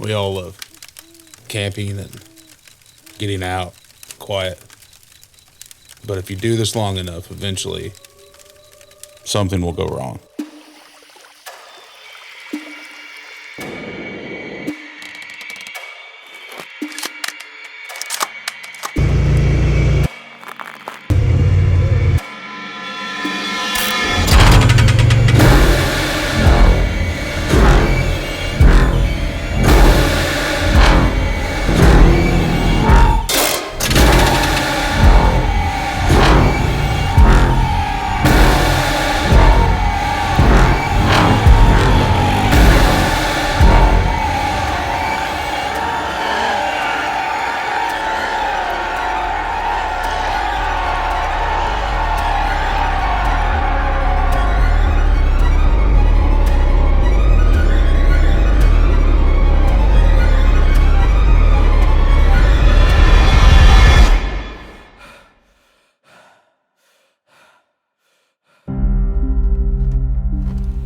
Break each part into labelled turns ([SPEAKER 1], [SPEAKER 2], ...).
[SPEAKER 1] We all love camping and getting out, quiet. But if you do this long enough, eventually something will go wrong.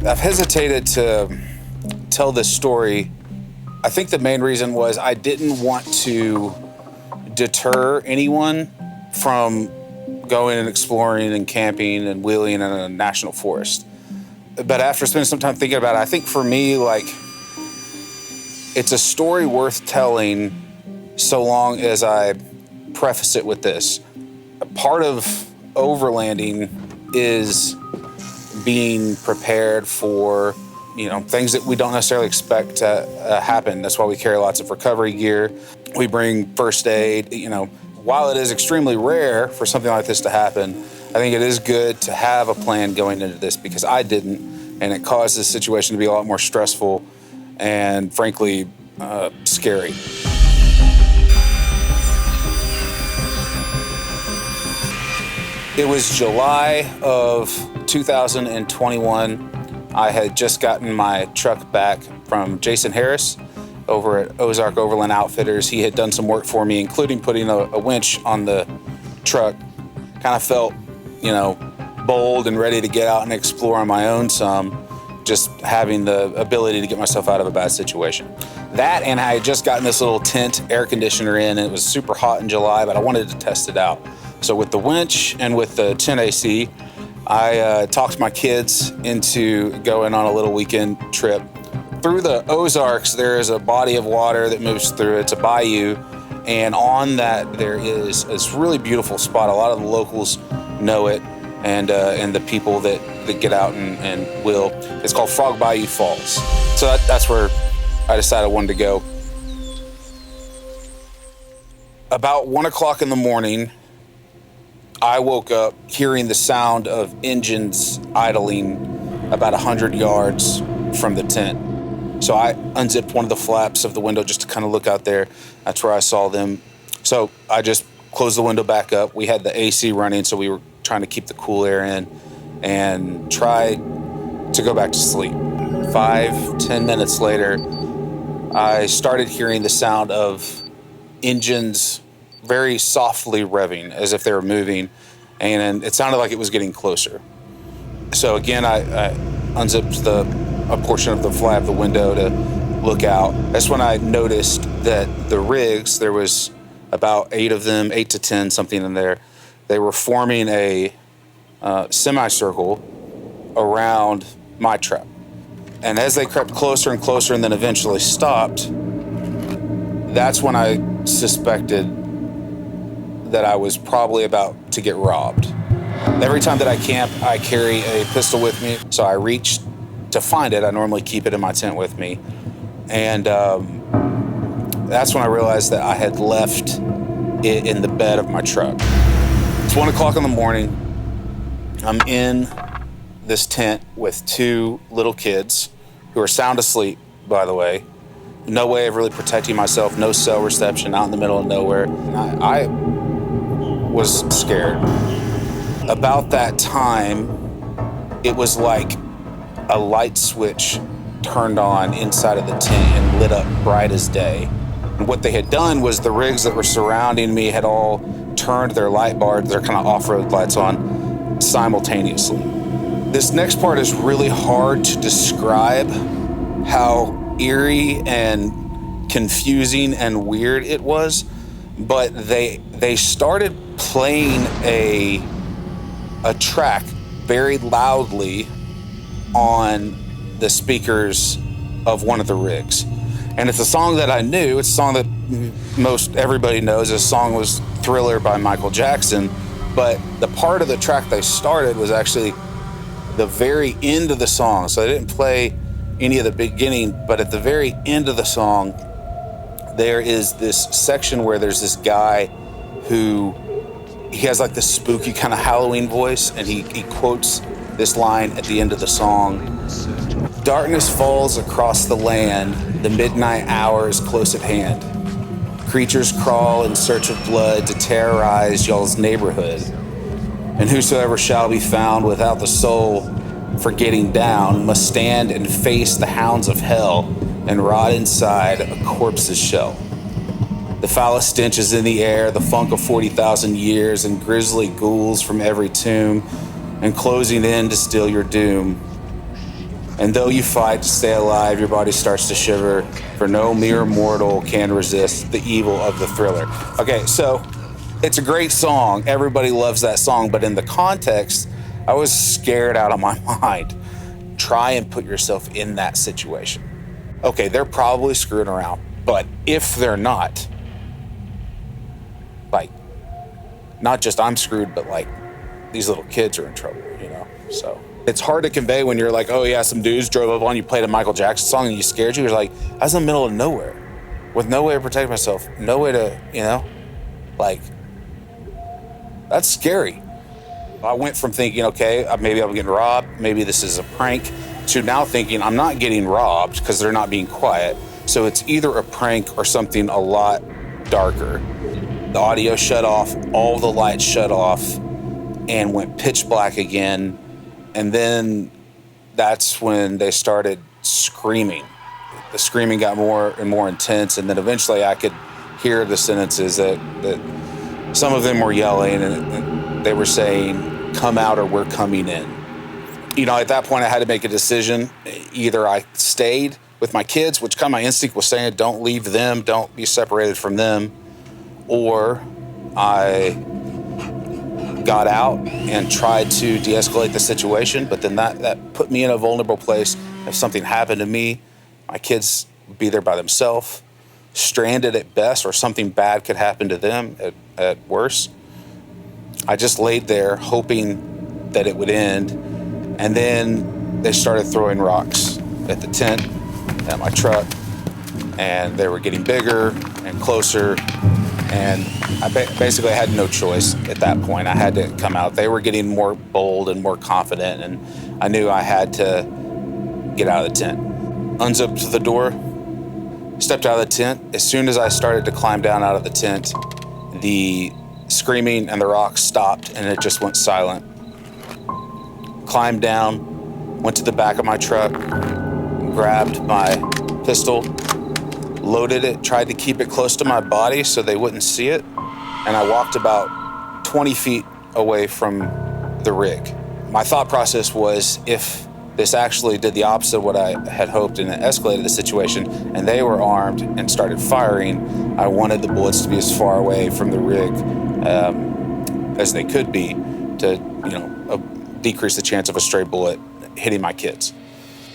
[SPEAKER 2] I've hesitated to tell this story. I think the main reason was I didn't want to deter anyone from going and exploring and camping and wheeling in a national forest. But after spending some time thinking about it, I think for me, like, it's a story worth telling so long as I preface it with this. Part of overlanding is being prepared for, things that we don't necessarily expect to happen. That's why we carry lots of recovery gear. We bring first aid. While it is extremely rare for something like this to happen, I think it is good to have a plan going into this, because I didn't, and it caused this situation to be a lot more stressful and, frankly, scary. It was July of 2021. I had just gotten my truck back from Jason Harris over at Ozark Overland Outfitters. He had done some work for me, including putting a winch on the truck. Kind of felt, bold and ready to get out and explore on my own some, just having the ability to get myself out of a bad situation. That, and I had just gotten this little tent air conditioner in, and it was super hot in July, but I wanted to test it out. So with the winch and with the tent AC, I talked my kids into going on a little weekend trip. Through the Ozarks, there is a body of water that moves through. It's a bayou, and on that there is this really beautiful spot. A lot of the locals know it, and the people that get out and wheel. It's called Frog Bayou Falls. So that's where I decided I wanted to go. About 1 o'clock in the morning, I woke up hearing the sound of engines idling about 100 yards from the tent. So I unzipped one of the flaps of the window just to kind of look out there. That's where I saw them. So I just closed the window back up. We had the AC running, so we were trying to keep the cool air in and tried to go back to sleep. 5-10 minutes later, I started hearing the sound of engines very softly revving, as if they were moving, and it sounded like it was getting closer. So again, I unzipped a portion of the flap of the window to look out. That's when I noticed that the rigs, there was about 8 of them, 8 to 10, something in there. They were forming a semicircle around my truck. And as they crept closer and closer and then eventually stopped, that's when I suspected that I was probably about to get robbed. Every time that I camp, I carry a pistol with me, so I reached to find it. I normally keep it in my tent with me. And that's when I realized that I had left it in the bed of my truck. It's 1 o'clock in the morning. I'm in this tent with 2 little kids who are sound asleep, by the way. No way of really protecting myself, no cell reception, out in the middle of nowhere. I was scared. About that time, it was like a light switch turned on inside of the tent and lit up bright as day. And what they had done was the rigs that were surrounding me had all turned their light bars, their kind of off-road lights on simultaneously. This next part is really hard to describe how eerie and confusing and weird it was. But they started playing a track very loudly on the speakers of one of the rigs. And it's a song that I knew. It's a song that most everybody knows. This song was Thriller by Michael Jackson. But the part of the track they started was actually the very end of the song. So they didn't play any of the beginning, but at the very end of the song, there is this section where there's this guy who, he has like this spooky kind of Halloween voice, and he quotes this line at the end of the song. Darkness falls across the land, the midnight hour is close at hand. Creatures crawl in search of blood to terrorize y'all's neighborhood. And whosoever shall be found without the soul for getting down must stand and face the hounds of hell and rot inside a corpse's shell. The foulest stench is in the air, the funk of 40,000 years, and grisly ghouls from every tomb, and closing in to steal your doom. And though you fight to stay alive, your body starts to shiver, for no mere mortal can resist the evil of the Thriller. Okay, so it's a great song. Everybody loves that song, but in the context, I was scared out of my mind. Try and put yourself in that situation. Okay, they're probably screwing around, but if they're not, like, not just I'm screwed, but like these little kids are in trouble, you know? So it's hard to convey when you're like, oh yeah, some dudes drove up on you, played a Michael Jackson song, and you scared you. You're like, I was in the middle of nowhere with no way to protect myself, no way to, you know, like, that's scary. I went from thinking, okay, maybe I'm getting robbed, maybe this is a prank, to now thinking I'm not getting robbed because they're not being quiet. So it's either a prank or something a lot darker. The audio shut off, all the lights shut off, and went pitch black again. And then that's when they started screaming. The screaming got more and more intense, and then eventually I could hear the sentences that some of them were yelling, and they were saying, come out or we're coming in. You know, at that point I had to make a decision. Either I stayed with my kids, which kind of my instinct was saying, don't leave them, don't be separated from them, or I got out and tried to de-escalate the situation, but then that put me in a vulnerable place. If something happened to me, my kids would be there by themselves, stranded at best, or something bad could happen to them at worst. I just laid there hoping that it would end, and then they started throwing rocks at the tent, at my truck, and they were getting bigger and closer, and I basically had no choice at that point. I had to come out. They were getting more bold and more confident, and I knew I had to get out of the tent. Unzipped the door, stepped out of the tent. As soon as I started to climb down out of the tent, the screaming and the rocks stopped, and it just went silent. Climbed down, went to the back of my truck, grabbed my pistol, loaded it, tried to keep it close to my body so they wouldn't see it, and I walked about 20 feet away from the rig. My thought process was, if this actually did the opposite of what I had hoped and it escalated the situation, and they were armed and started firing, I wanted the bullets to be as far away from the rig as they could be to, you know, decrease the chance of a stray bullet hitting my kids.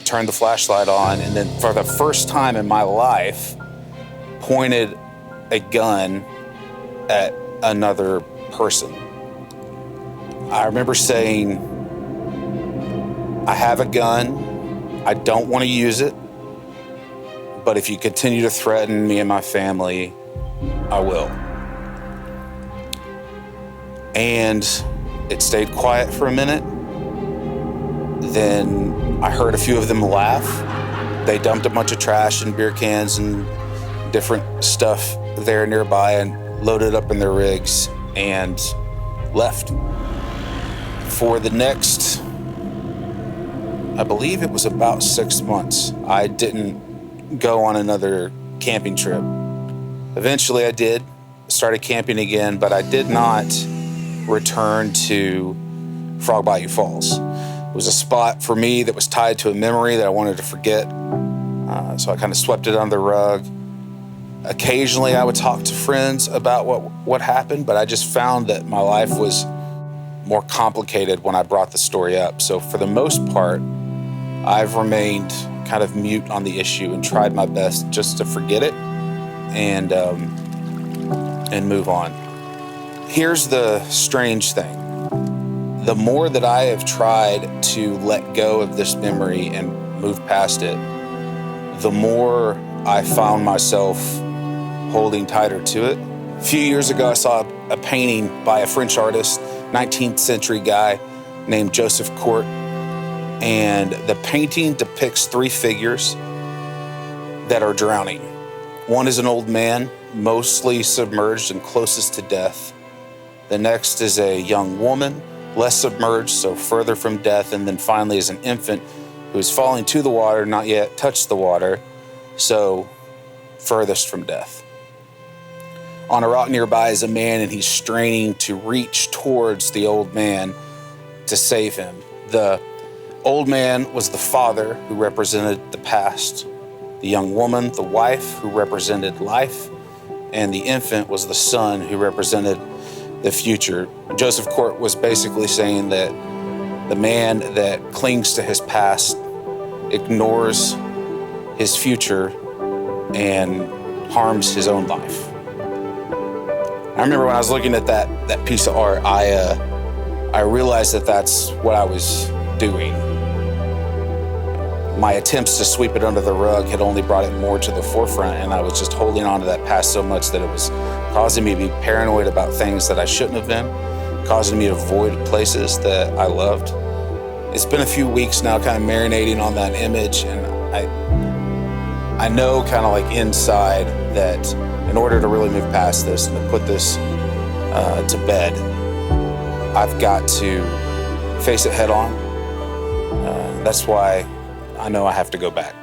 [SPEAKER 2] Turned the flashlight on, and then for the first time in my life, pointed a gun at another person. I remember saying, I have a gun, I don't want to use it, but if you continue to threaten me and my family, I will. And it stayed quiet for a minute. Then I heard a few of them laugh. They dumped a bunch of trash and beer cans and different stuff there nearby and loaded up in their rigs and left. For the next, I believe it was about 6 months, I didn't go on another camping trip. Eventually I did, started camping again, but I did not return to Frog Bayou Falls. It was a spot for me that was tied to a memory that I wanted to forget. So I kind of swept it under the rug. Occasionally I would talk to friends about what happened, but I just found that my life was more complicated when I brought the story up. So for the most part, I've remained kind of mute on the issue and tried my best just to forget it and move on. Here's the strange thing. The more that I have tried to let go of this memory and move past it, the more I found myself holding tighter to it. A few years ago, I saw a painting by a French artist, 19th century guy named Joseph Court. And the painting depicts three figures that are drowning. One is an old man, mostly submerged and closest to death. The next is a young woman, less submerged, so further from death. And then finally is an infant who is falling to the water, not yet touched the water, so furthest from death. On a rock nearby is a man, and he's straining to reach towards the old man to save him. The old man was the father, who represented the past. The young woman, the wife, who represented life. And the infant was the son, who represented the future. Joseph Court was basically saying that the man that clings to his past ignores his future and harms his own life. I remember when I was looking at that piece of art, I realized that that's what I was doing. My attempts to sweep it under the rug had only brought it more to the forefront, and I was just holding on to that past so much that it was causing me to be paranoid about things that I shouldn't have been, causing me to avoid places that I loved. It's been a few weeks now kind of marinating on that image, and I know kind of like inside that in order to really move past this and to put this to bed, I've got to face it head on. That's why I know I have to go back.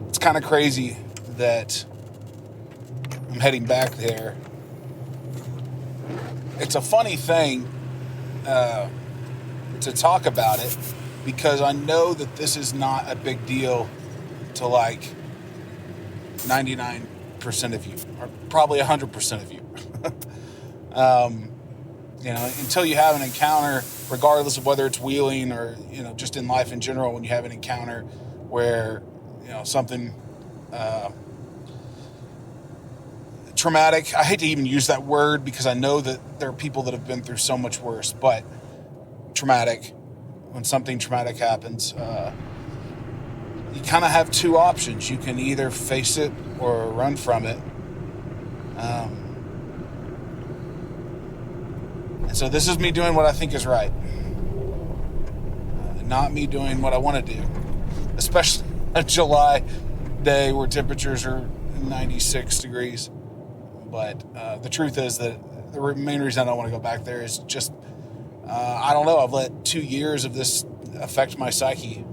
[SPEAKER 2] It's kind of crazy that I'm heading back there. It's a funny thing to talk about it, because I know that this is not a big deal to like 99% of you, or probably 100% of you. Until you have an encounter, regardless of whether it's wheeling or, just in life in general, when you have an encounter where, something traumatic, I hate to even use that word because I know that there are people that have been through so much worse, but traumatic, when something traumatic happens, you kind of have two options. You can either face it or run from it. And so this is me doing what I think is right. Not me doing what I want to do. Especially a July day where temperatures are 96 degrees. But the truth is that the main reason I don't want to go back there is just, I don't know, I've let 2 years of this affect my psyche.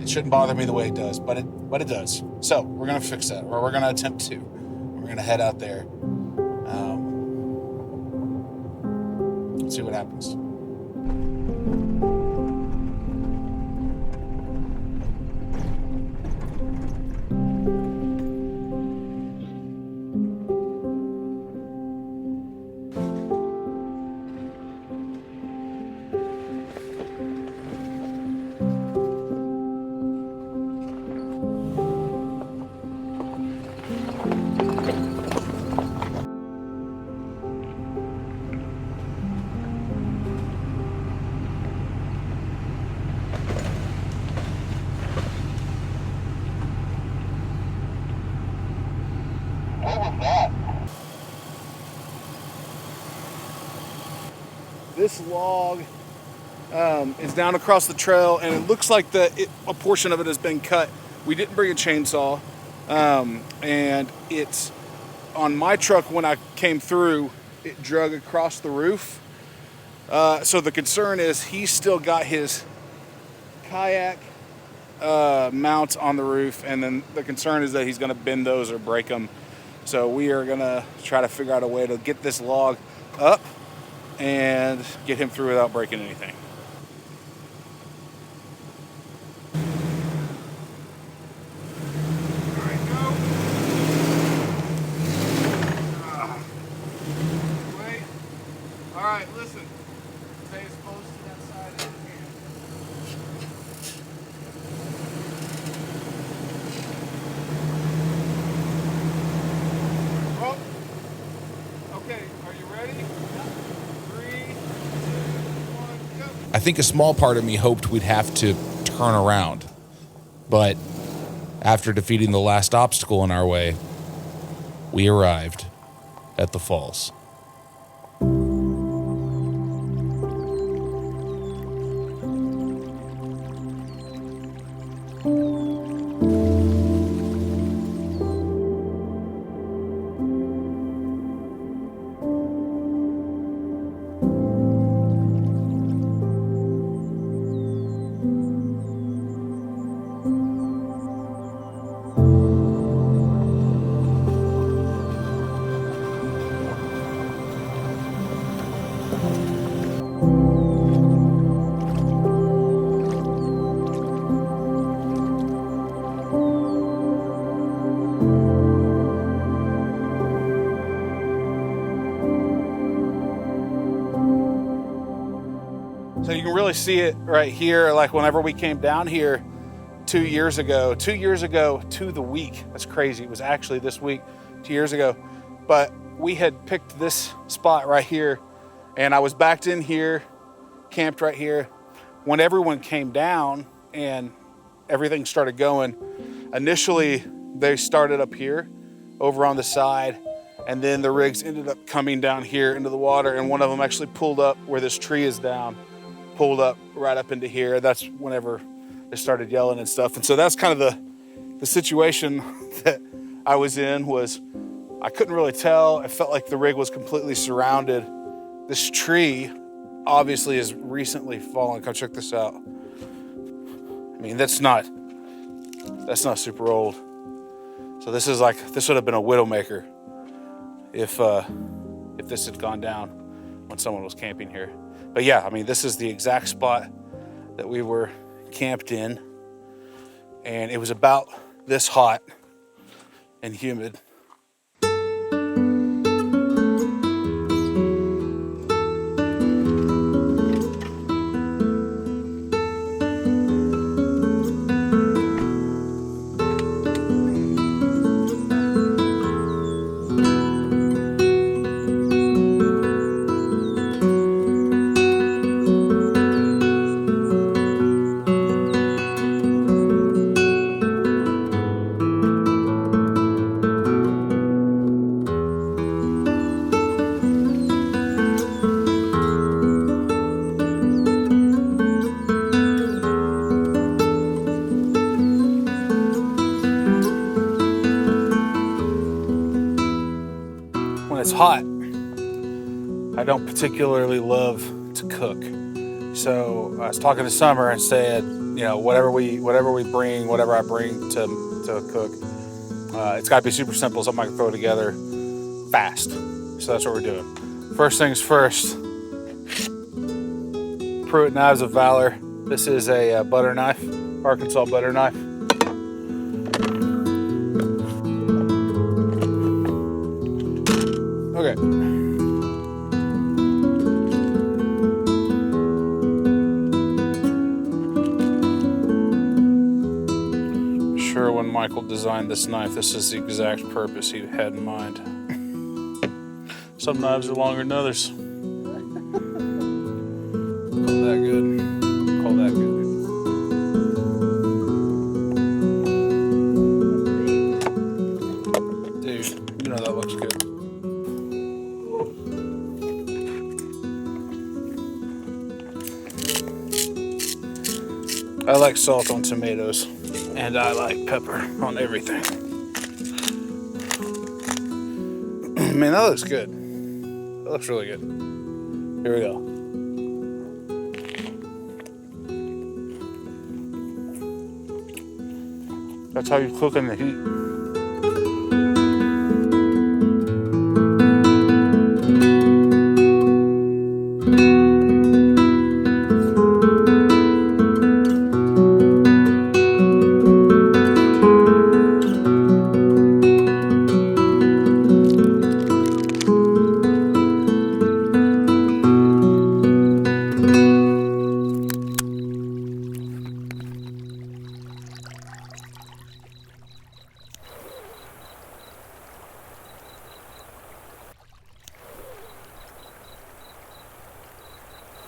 [SPEAKER 2] It shouldn't bother me the way it does, but it does. So we're going to fix that, or we're going to attempt to. We're going to head out there. See what happens. This log is down across the trail, and it looks like a portion of it has been cut. We didn't bring a chainsaw, and it's on my truck. When I came through, it drug across the roof. So the concern is he's still got his kayak mounts on the roof, and then the concern is that he's going to bend those or break them.
[SPEAKER 3] So we are gonna try to figure out a way to get this log up and get him through without breaking anything. All right, go. Wait. All right, listen. Stay as close to that side as you can. Oh. Okay, are you ready? Yep. 3, 2, 1, go.
[SPEAKER 1] I think a small part of me hoped we'd have to turn around. But after defeating the last obstacle in our way, we arrived at the falls.
[SPEAKER 3] So you can really see it right here, like whenever we came down here 2 years ago to the week. That's crazy. It was actually this week, 2 years ago. But we had picked this spot right here, and I was backed in here, camped right here. When everyone came down and everything started going, initially they started up here over on the side, and then the rigs ended up coming down here into the water, and one of them actually pulled up where this tree is down, pulled up right up into here. That's whenever they started yelling and stuff. And so that's kind of the situation that I was in. Was I couldn't really tell. I felt like the rig was completely surrounded. This tree obviously has recently fallen. Come check this out. I mean, that's not super old. So this would have been a widowmaker if this had gone down when someone was camping here. But yeah, I mean, this is the exact spot that we were camped in, and it was about this hot and humid. It's hot, I don't particularly love to cook. So I was talking to Summer and said, you know, whatever I bring to cook, it's got to be super simple, something I can throw together fast. So that's what we're doing. First things first, Pruitt Knives of Valor. This is a butter knife, Arkansas butter knife. Okay. Sure, when Michael designed this knife, this is the exact purpose he had in mind. Some knives are longer than others. Call that good. Call that good. Dude, you know that looks good. I like salt on tomatoes, and I like pepper on everything. Man, that looks good. That looks really good. Here we go. That's how you cook in the heat.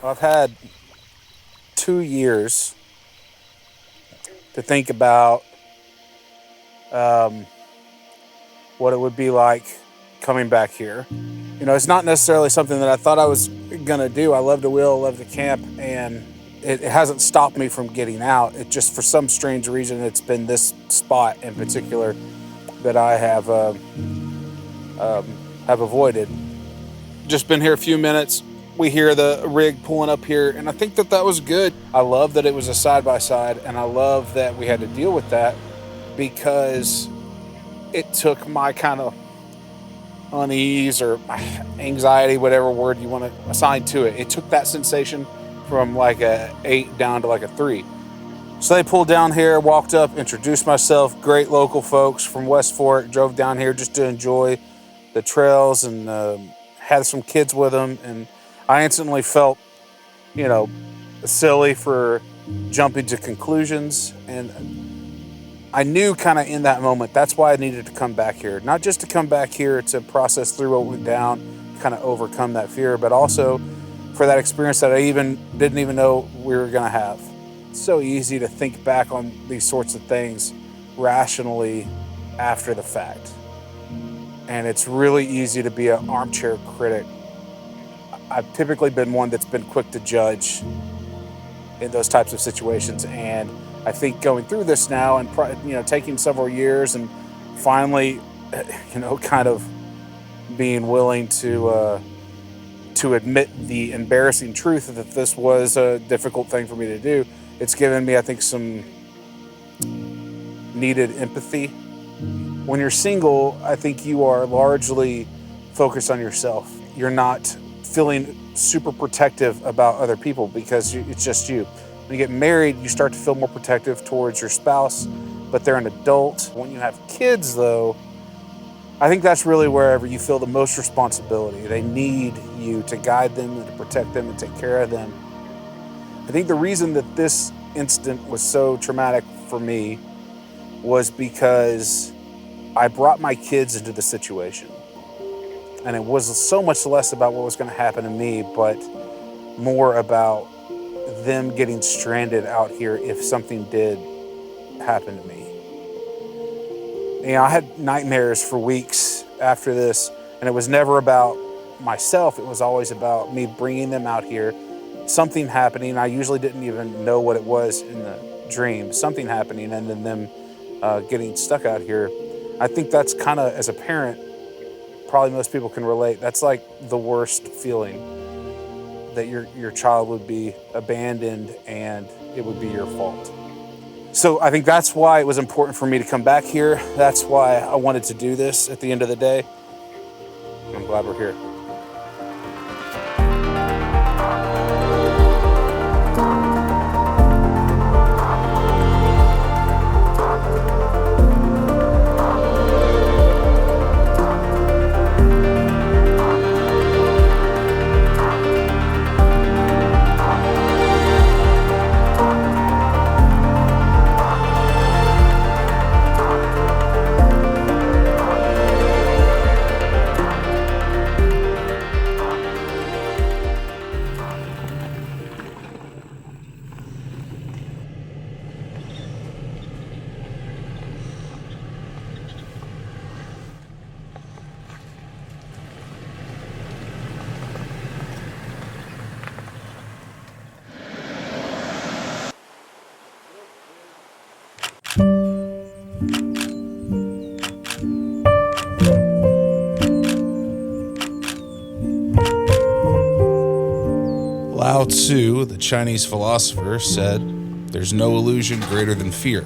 [SPEAKER 3] I've had 2 years to think about what it would be like coming back here. You know, it's not necessarily something that I thought I was gonna do. I love to wheel, I love to camp, and it hasn't stopped me from getting out. It just, for some strange reason, it's been this spot in particular that I have avoided. Just been here a few minutes. We hear the rig pulling up here, and I think that was good. I love that it was a side-by-side, and I love that we had to deal with that because it took my kind of unease or anxiety, whatever word you want to assign to it. It took that sensation from like a 8 down to like a 3. So they pulled down here, walked up, introduced myself. Great local folks from West Fork. Drove down here just to enjoy the trails and had some kids with them. And I instantly felt, you know, silly for jumping to conclusions. And I knew kind of in that moment, that's why I needed to come back here. Not just to come back here to process through what went down, kind of overcome that fear, but also for that experience that I didn't even know we were going to have. It's so easy to think back on these sorts of things rationally after the fact. And it's really easy to be an armchair critic. I've typically been one that's been quick to judge in those types of situations. And I think going through this now and, you know, taking several years and finally, you know, kind of being willing to admit the embarrassing truth that this was a difficult thing for me to do, it's given me, I think, some needed empathy. When you're single, I think you are largely focused on yourself. You're not feeling super protective about other people because it's just you. When you get married, you start to feel more protective towards your spouse, but they're an adult. When you have kids, though, I think that's really wherever you feel the most responsibility. They need you to guide them and to protect them and take care of them. I think the reason that this incident was so traumatic for me was because I brought my kids into the situation. And it was so much less about what was going to happen to me, but more about them getting stranded out here if something did happen to me. You know, I had nightmares for weeks after this, and it was never about myself. It was always about me bringing them out here, something happening. I usually didn't even know what it was in the dream, something happening, and then them getting stuck out here. I think that's kind of, as a parent, probably most people can relate. That's like the worst feeling, that your child would be abandoned and it would be your fault. So I think that's why it was important for me to come back here. That's why I wanted to do this at the end of the day. I'm glad we're here.
[SPEAKER 1] Lao Tzu, the Chinese philosopher, said, "There's no illusion greater than fear."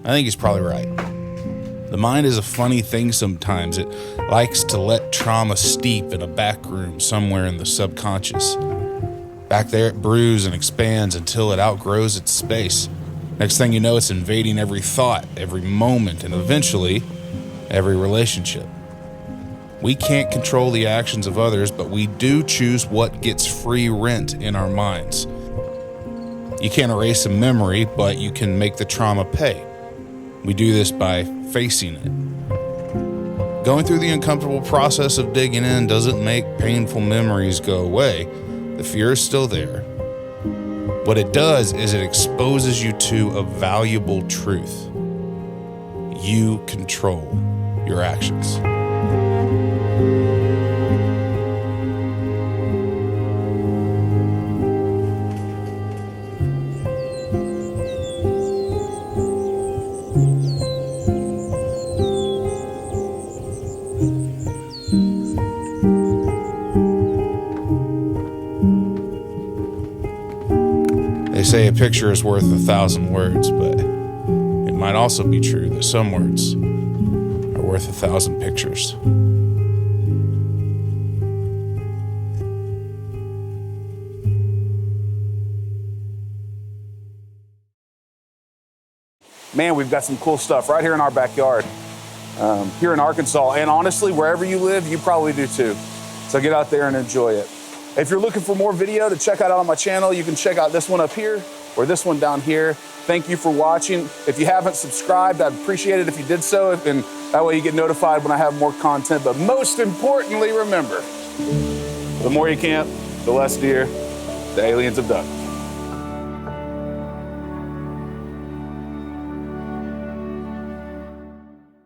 [SPEAKER 1] I think he's probably right. The mind is a funny thing sometimes. It likes to let trauma steep in a back room somewhere in the subconscious. Back there it brews and expands until it outgrows its space. Next thing you know, it's invading every thought, every moment, and eventually every relationship. We can't control the actions of others, but we do choose what gets free rent in our minds. You can't erase a memory, but you can make the trauma pay. We do this by facing it. Going through the uncomfortable process of digging in doesn't make painful memories go away. The fear is still there. What it does is it exposes you to a valuable truth. You control your actions. They say a picture is worth 1,000 words, but it might also be true that some words are worth 1,000 pictures.
[SPEAKER 3] Man, we've got some cool stuff right here in our backyard, here in Arkansas. And honestly, wherever you live, you probably do too. So get out there and enjoy it. If you're looking for more video to check out on my channel, you can check out this one up here or this one down here. Thank you for watching. If you haven't subscribed, I'd appreciate it if you did so, and that way you get notified when I have more content. But most importantly, remember, the more you camp, the less deer the aliens have done.